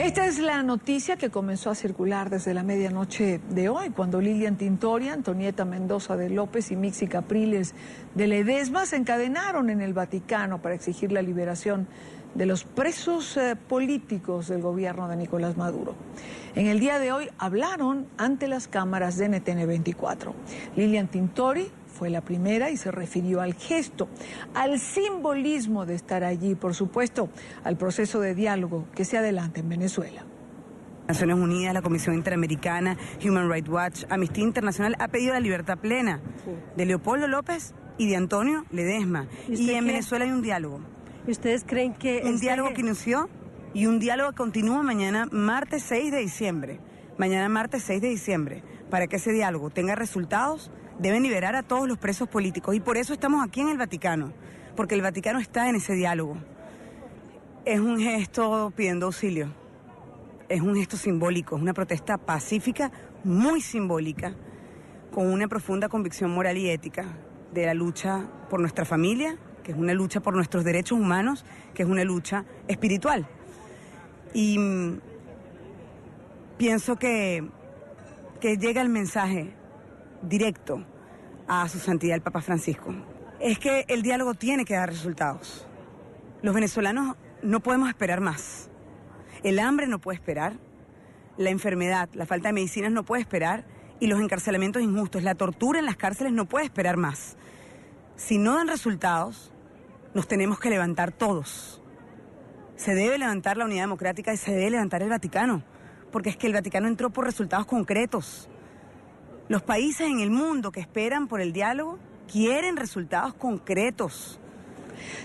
Esta es la noticia que comenzó a circular desde la medianoche de hoy, cuando Lilian Tintori, Antonieta Mendoza de López y Mixi Capriles de Ledesma se encadenaron en el Vaticano para exigir la liberación de los presos políticos del gobierno de Nicolás Maduro. En el día de hoy hablaron ante las cámaras de NTN 24. Lilian Tintori fue la primera y se refirió al gesto, al simbolismo de estar allí, por supuesto, al proceso de diálogo que se adelanta en Venezuela. Naciones Unidas, la Comisión Interamericana, Human Rights Watch, Amnistía Internacional ha pedido la libertad plena de Leopoldo López y de Antonio Ledesma. Y en Venezuela hay un diálogo. ¿Y ustedes creen que un diálogo que inició y un diálogo que continúa mañana, martes 6 de diciembre? Mañana, martes 6 de diciembre. Para que ese diálogo tenga resultados, deben liberar a todos los presos políticos. Y por eso estamos aquí en el Vaticano, porque el Vaticano está en ese diálogo. Es un gesto pidiendo auxilio. Es un gesto simbólico, es una protesta pacífica, muy simbólica, con una profunda convicción moral y ética de la lucha por nuestra familia, que es una lucha por nuestros derechos humanos, que es una lucha espiritual. Y pienso que llega el mensaje directo a su santidad el Papa Francisco. Es que el diálogo tiene que dar resultados. Los venezolanos no podemos esperar más. El hambre no puede esperar, la enfermedad, la falta de medicinas no puede esperar y los encarcelamientos injustos, la tortura en las cárceles no puede esperar más. Si no dan resultados, nos tenemos que levantar todos. Se debe levantar la unidad democrática y se debe levantar el Vaticano, porque es que el Vaticano entró por resultados concretos. Los países en el mundo que esperan por el diálogo quieren resultados concretos.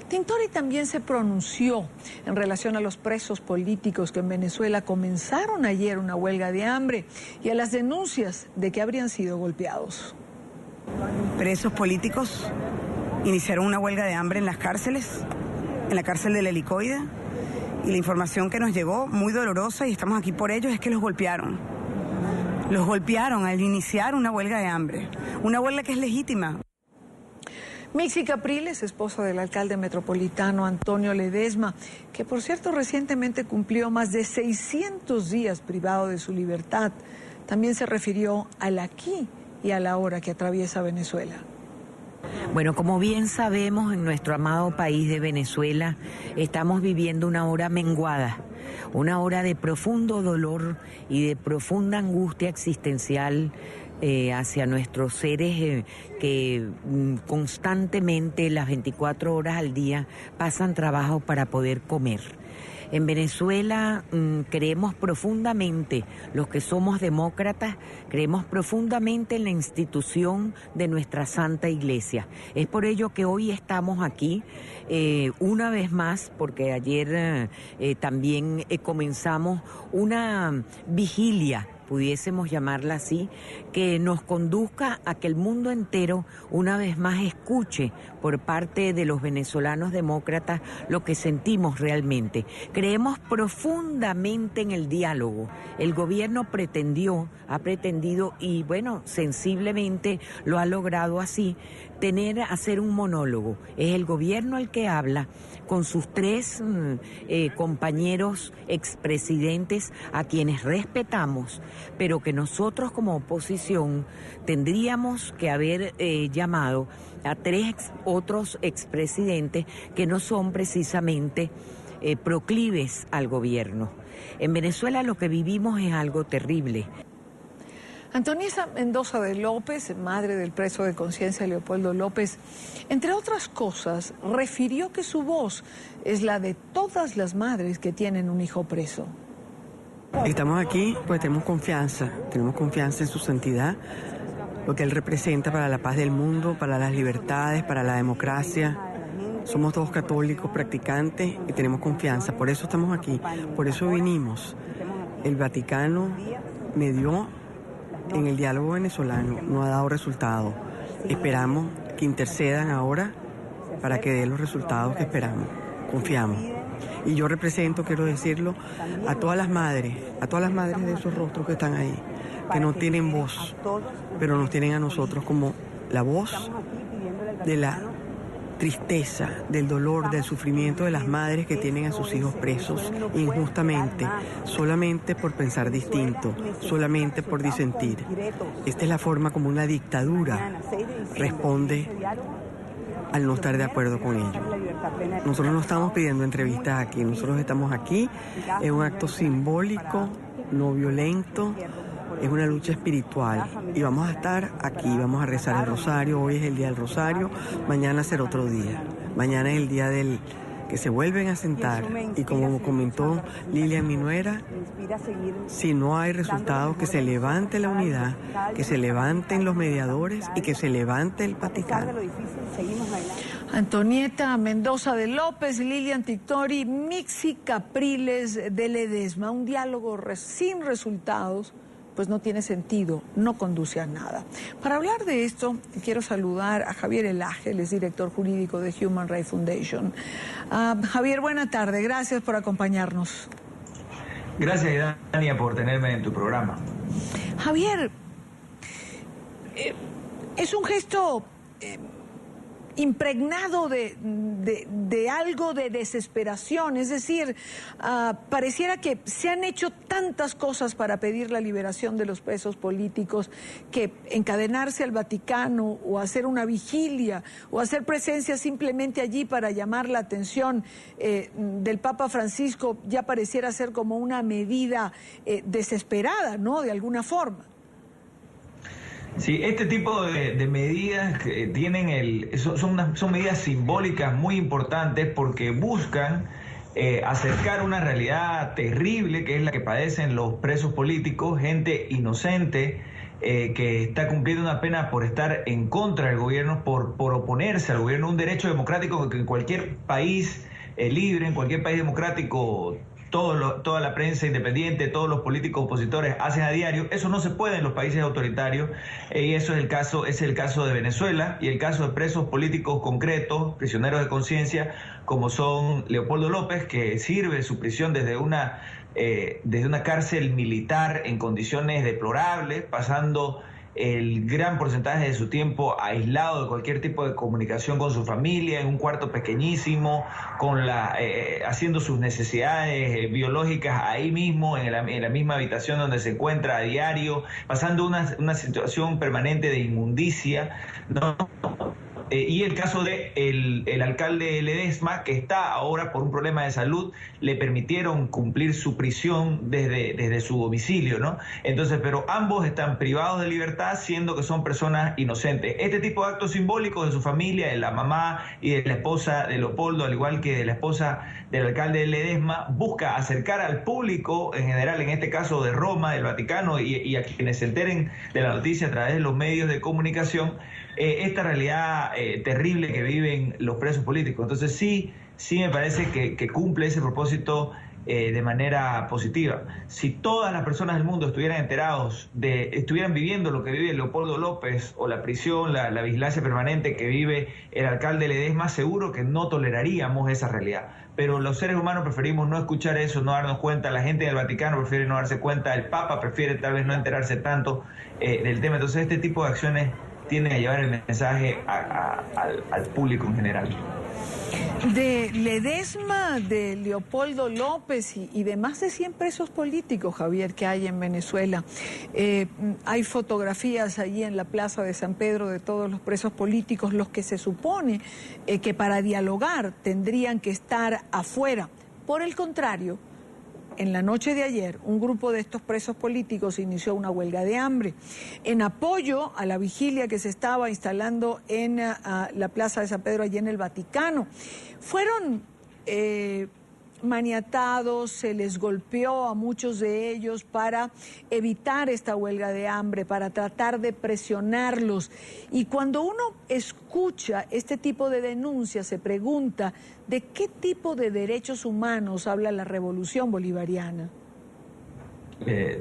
Tintori también se pronunció en relación a los presos políticos que en Venezuela comenzaron ayer una huelga de hambre y a las denuncias de que habrían sido golpeados. Presos políticos iniciaron una huelga de hambre en las cárceles, en la cárcel del Helicoide, y la información que nos llegó, muy dolorosa, y estamos aquí por ellos, es que los golpearon. Los golpearon al iniciar una huelga de hambre, una huelga que es legítima. Mixi Capriles, esposa del alcalde metropolitano Antonio Ledesma, que por cierto recientemente cumplió más de 600 días privado de su libertad, también se refirió al aquí y a la hora que atraviesa Venezuela. Bueno, como bien sabemos, en nuestro amado país de Venezuela estamos viviendo una hora menguada, una hora de profundo dolor y de profunda angustia existencial hacia nuestros seres que constantemente, las 24 horas al día, pasan trabajo para poder comer. En Venezuela creemos profundamente, los que somos demócratas, creemos profundamente en la institución de nuestra Santa Iglesia. Es por ello que hoy estamos aquí una vez más, porque ayer también comenzamos una vigilia, pudiésemos llamarla así, que nos conduzca a que el mundo entero una vez más escuche por parte de los venezolanos demócratas lo que sentimos realmente. Creemos profundamente en el diálogo. El gobierno ha pretendido y bueno, sensiblemente lo ha logrado así, hacer un monólogo. Es el gobierno el que habla con sus tres compañeros expresidentes a quienes respetamos, pero que nosotros como oposición tendríamos que haber llamado a tres otros expresidentes que no son precisamente proclives al gobierno. En Venezuela lo que vivimos es algo terrible. Antonieta Mendoza de López, madre del preso de conciencia Leopoldo López, entre otras cosas, refirió que su voz es la de todas las madres que tienen un hijo preso. Estamos aquí pues tenemos confianza en su santidad, lo que él representa para la paz del mundo, para las libertades, para la democracia. Somos todos católicos practicantes y tenemos confianza, por eso estamos aquí, por eso vinimos. El Vaticano medió en el diálogo venezolano, no ha dado resultado. Esperamos que intercedan ahora para que dé los resultados que esperamos. Confiamos. Y yo represento, quiero decirlo, a todas las madres de esos rostros que están ahí, que no tienen voz, pero nos tienen a nosotros como la voz de la tristeza, del dolor, del sufrimiento de las madres que tienen a sus hijos presos injustamente, solamente por pensar distinto, solamente por disentir. Esta es la forma como una dictadura responde al no estar de acuerdo con ello. Nosotros no estamos pidiendo entrevistas aquí, nosotros estamos aquí, es un acto simbólico, no violento, es una lucha espiritual y vamos a estar aquí, vamos a rezar el rosario. Hoy es el día del rosario, mañana será otro día. Mañana es el día del que se vuelven a sentar y como comentó Lilian, mi nuera, si no hay resultados, que se levante la unidad, que se levanten los mediadores y que se levante el Vaticano. Antonieta Mendoza de López, Lilian Tintori, Mixi Capriles de Ledesma, un diálogo sin resultados pues no tiene sentido, no conduce a nada. Para hablar de esto, quiero saludar a Javier Elaje, él es director jurídico de Human Rights Foundation. Javier, buena tarde, gracias por acompañarnos. Gracias, Dania, por tenerme en tu programa. Javier, es un gesto impregnado de algo de desesperación, es decir, pareciera que se han hecho tantas cosas para pedir la liberación de los presos políticos que encadenarse al Vaticano o hacer una vigilia o hacer presencia simplemente allí para llamar la atención del Papa Francisco ya pareciera ser como una medida desesperada, ¿no?, de alguna forma. Sí, este tipo de medidas que tienen son medidas simbólicas muy importantes porque buscan acercar una realidad terrible que es la que padecen los presos políticos, gente inocente que está cumpliendo una pena por estar en contra del gobierno, por oponerse al gobierno, un derecho democrático que en cualquier país libre, en cualquier país democrático, toda la prensa independiente, todos los políticos opositores hacen a diario. Eso no se puede en los países autoritarios y eso es el caso de Venezuela y el caso de presos políticos concretos, prisioneros de conciencia, como son Leopoldo López, que sirve su prisión desde una cárcel militar en condiciones deplorables, pasando el gran porcentaje de su tiempo aislado de cualquier tipo de comunicación con su familia, en un cuarto pequeñísimo, haciendo sus necesidades biológicas ahí mismo, en la misma habitación donde se encuentra a diario, pasando una situación permanente de inmundicia, ¿no? Y el caso de el alcalde de Ledesma, que está ahora por un problema de salud, le permitieron cumplir su prisión desde su domicilio, ¿no? Entonces, pero ambos están privados de libertad, siendo que son personas inocentes. Este tipo de actos simbólicos de su familia, de la mamá y de la esposa de Leopoldo, al igual que de la esposa del alcalde de Ledesma, busca acercar al público en general, en este caso de Roma, del Vaticano, y a quienes se enteren de la noticia a través de los medios de comunicación, esta realidad terrible que viven los presos políticos. Entonces sí me parece que cumple ese propósito de manera positiva. Si todas las personas del mundo estuvieran estuvieran viviendo lo que vive Leopoldo López, o la prisión, la vigilancia permanente que vive el alcalde Ledesma, seguro que no toleraríamos esa realidad. Pero los seres humanos preferimos no escuchar eso, no darnos cuenta. La gente del Vaticano prefiere no darse cuenta, el Papa prefiere tal vez no enterarse tanto del tema. Entonces este tipo de acciones tienden a llevar el mensaje al público en general. De Ledesma, de Leopoldo López y de más de 100 presos políticos, Javier, que hay en Venezuela. Hay fotografías allí en la Plaza de San Pedro de todos los presos políticos, los que se supone que para dialogar tendrían que estar afuera. Por el contrario, en la noche de ayer, un grupo de estos presos políticos inició una huelga de hambre en apoyo a la vigilia que se estaba instalando en la Plaza de San Pedro, allí en el Vaticano. Fueron maniatados, se les golpeó a muchos de ellos para evitar esta huelga de hambre, para tratar de presionarlos. Y cuando uno escucha este tipo de denuncias, se pregunta de qué tipo de derechos humanos habla la revolución bolivariana.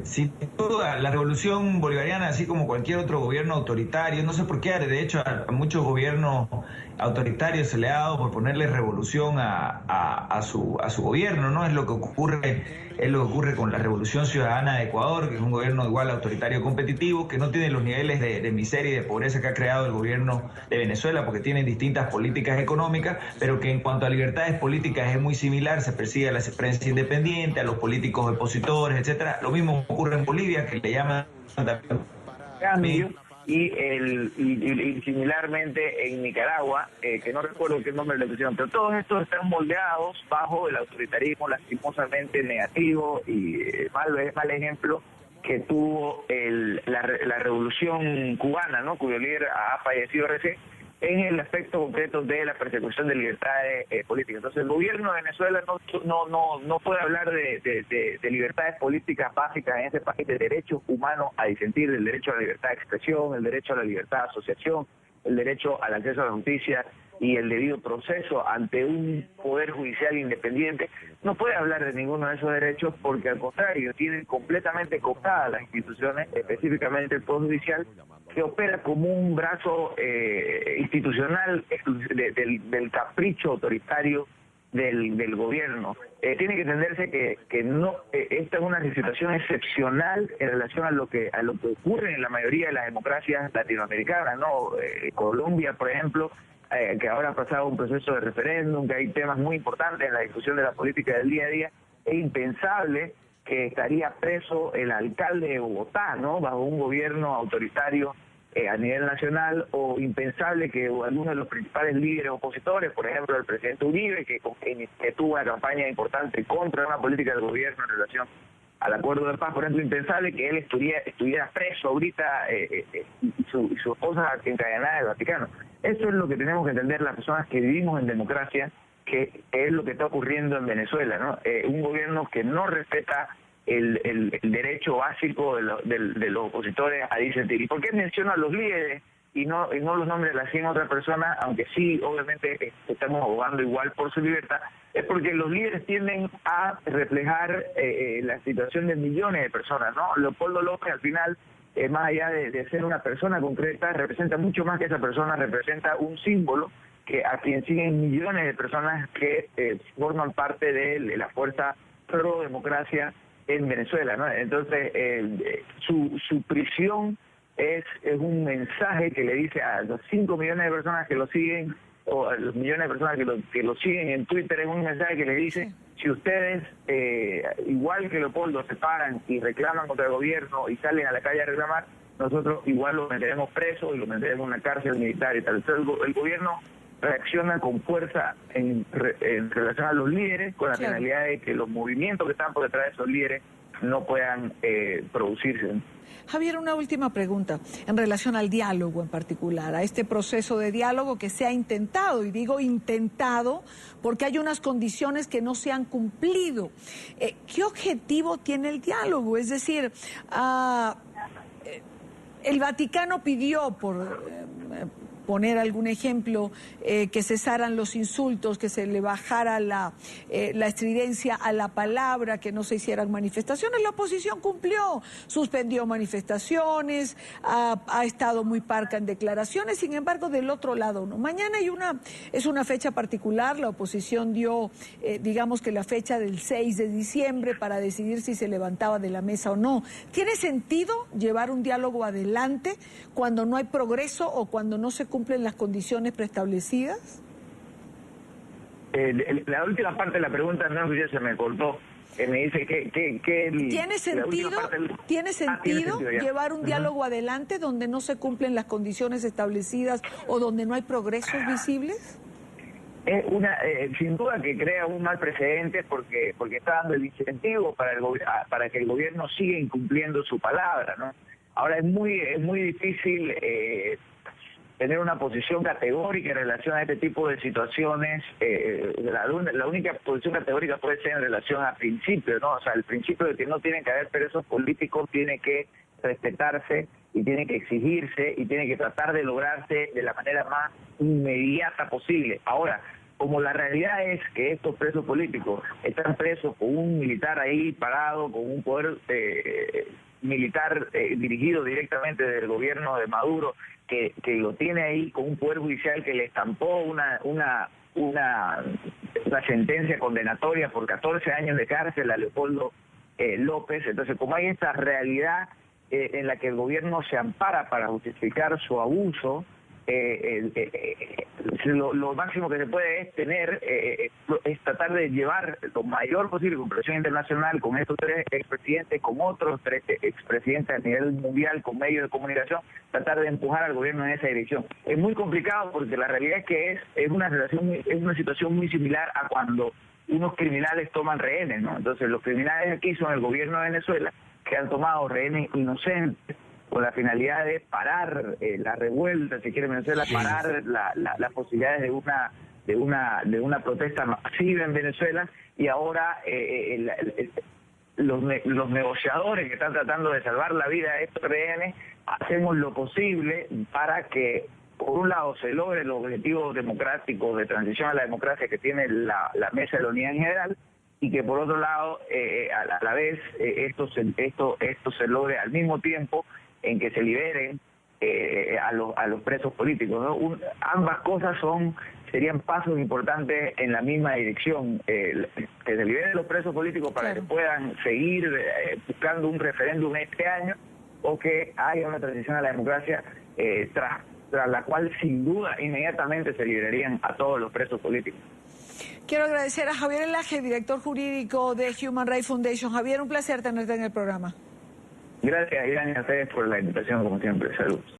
Sin duda, la revolución bolivariana, así como cualquier otro gobierno autoritario, no sé por qué, de hecho a muchos gobiernos autoritarios se le ha dado por ponerle revolución a su gobierno, ¿no? Es lo que ocurre Es lo que ocurre con la Revolución Ciudadana de Ecuador, que es un gobierno igual autoritario competitivo, que no tiene los niveles de miseria y de pobreza que ha creado el gobierno de Venezuela, porque tienen distintas políticas económicas, pero que en cuanto a libertades políticas es muy similar, se persigue a la prensa independiente, a los políticos opositores, etcétera. Lo mismo ocurre en Bolivia, que le llaman cambio, y similarmente en Nicaragua, que no recuerdo qué nombre le pusieron, pero todos estos están moldeados bajo el autoritarismo lastimosamente negativo y mal ejemplo que tuvo la revolución cubana, ¿no?, cuyo líder ha fallecido recién, en el aspecto concreto de la persecución de libertades políticas. Entonces el gobierno de Venezuela no puede hablar de libertades políticas básicas en ese país, de derechos humanos a disentir, del derecho a la libertad de expresión, el derecho a la libertad de asociación, el derecho al acceso a la justicia y el debido proceso ante un poder judicial independiente. No puede hablar de ninguno de esos derechos porque al contrario tienen completamente cooptadas las instituciones, específicamente el Poder Judicial, que opera como un brazo institucional del capricho autoritario del gobierno. Tiene que entenderse que no esta es una situación excepcional en relación a lo que ocurre en la mayoría de las democracias latinoamericanas, ¿no? Colombia, por ejemplo, que ahora ha pasado un proceso de referéndum, que hay temas muy importantes en la discusión de la política del día a día. Es impensable que estaría preso el alcalde de Bogotá, ¿no?, bajo un gobierno autoritario a nivel nacional, o impensable que alguno de los principales líderes opositores, por ejemplo el presidente Uribe, que tuvo una campaña importante contra una política del gobierno en relación al acuerdo de paz, por ejemplo, impensable que él estuviera preso ahorita y su esposa encadenada en el Vaticano. Eso es lo que tenemos que entender las personas que vivimos en democracia, que es lo que está ocurriendo en Venezuela, ¿no? Un gobierno que no respeta el derecho básico de los opositores a disentir. ¿Y por qué menciono a los líderes y no los nombres de las 100 otras personas, aunque sí, obviamente, estamos abogando igual por su libertad? Es porque los líderes tienden a reflejar la situación de millones de personas, ¿no? Leopoldo López, al final, más allá de ser una persona concreta, representa mucho más que esa persona, representa un símbolo a quien siguen millones de personas que forman parte de la fuerza pro democracia en Venezuela, ¿no? Entonces, su prisión es un mensaje que le dice a los 5 millones de personas que lo siguen, o a los millones de personas que lo siguen en Twitter, es un mensaje que le dice: si ustedes, igual que Leopoldo, se paran y reclaman contra el gobierno y salen a la calle a reclamar, nosotros igual lo meteremos preso y lo meteremos en una cárcel militar y tal. Entonces el gobierno reacciona con fuerza en relación a los líderes, con la finalidad de que los movimientos que están por detrás de esos líderes no puedan producirse. Javier, una última pregunta en relación al diálogo en particular, a este proceso de diálogo que se ha intentado, y digo intentado porque hay unas condiciones que no se han cumplido. ¿Qué objetivo tiene el diálogo? Es decir, el Vaticano pidió, por poner algún ejemplo, que cesaran los insultos, que se le bajara la estridencia a la palabra, que no se hicieran manifestaciones. La oposición cumplió, suspendió manifestaciones, ha estado muy parca en declaraciones. Sin embargo, del otro lado no. Mañana es una fecha particular. La oposición dio, digamos que la fecha del 6 de diciembre para decidir si se levantaba de la mesa o no. ¿Tiene sentido llevar un diálogo adelante cuando no hay progreso o cuando no se cumplen las condiciones preestablecidas? La última parte de la pregunta no se me cortó. Me dice que ¿Tiene sentido, ¿tiene sentido llevar un diálogo adelante donde no se cumplen las condiciones establecidas o donde no hay progresos visibles? Es sin duda que crea un mal precedente porque está dando el incentivo para que el gobierno siga incumpliendo su palabra, ¿no? Ahora es muy difícil tener una posición categórica en relación a este tipo de situaciones. La única posición categórica puede ser en relación a principios, ¿no? O sea, el principio de que no tienen que haber presos políticos tiene que respetarse y tiene que exigirse y tiene que tratar de lograrse de la manera más inmediata posible. Ahora, como la realidad es que estos presos políticos están presos con un militar ahí parado, con un poder militar dirigido directamente del gobierno de Maduro, que lo tiene ahí, con un poder judicial que le estampó una sentencia condenatoria por 14 años de cárcel a Leopoldo López. Entonces, como hay esta realidad en la que el gobierno se ampara para justificar su abuso, lo máximo que se puede es tener, es tratar de llevar lo mayor posible con presión internacional, con estos 3 expresidentes, con otros 3 expresidentes a nivel mundial, con medios de comunicación, tratar de empujar al gobierno en esa dirección. Es muy complicado porque la realidad es que es una situación muy similar a cuando unos criminales toman rehenes, ¿no? Entonces los criminales aquí son el gobierno de Venezuela, que han tomado rehenes inocentes con la finalidad de parar la revuelta, si quiere Venezuela, parar las posibilidades de una protesta masiva en Venezuela, y ahora los negociadores que están tratando de salvar la vida de estos rehenes hacemos lo posible para que, por un lado, se logre los objetivos democráticos de transición a la democracia que tiene la Mesa de la Unidad en general, y que por otro lado, a la vez, esto se logre al mismo tiempo en que se liberen a los presos políticos, ¿no? Ambas cosas serían pasos importantes en la misma dirección, que se liberen los presos políticos para que puedan seguir buscando un referéndum este año, o que haya una transición a la democracia tras la cual sin duda inmediatamente se liberarían a todos los presos políticos. Quiero agradecer a Javier Elaje, director jurídico de Human Rights Foundation. Javier, un placer tenerte en el programa. Gracias, Irán, y a ustedes por la invitación, como siempre. Saludos.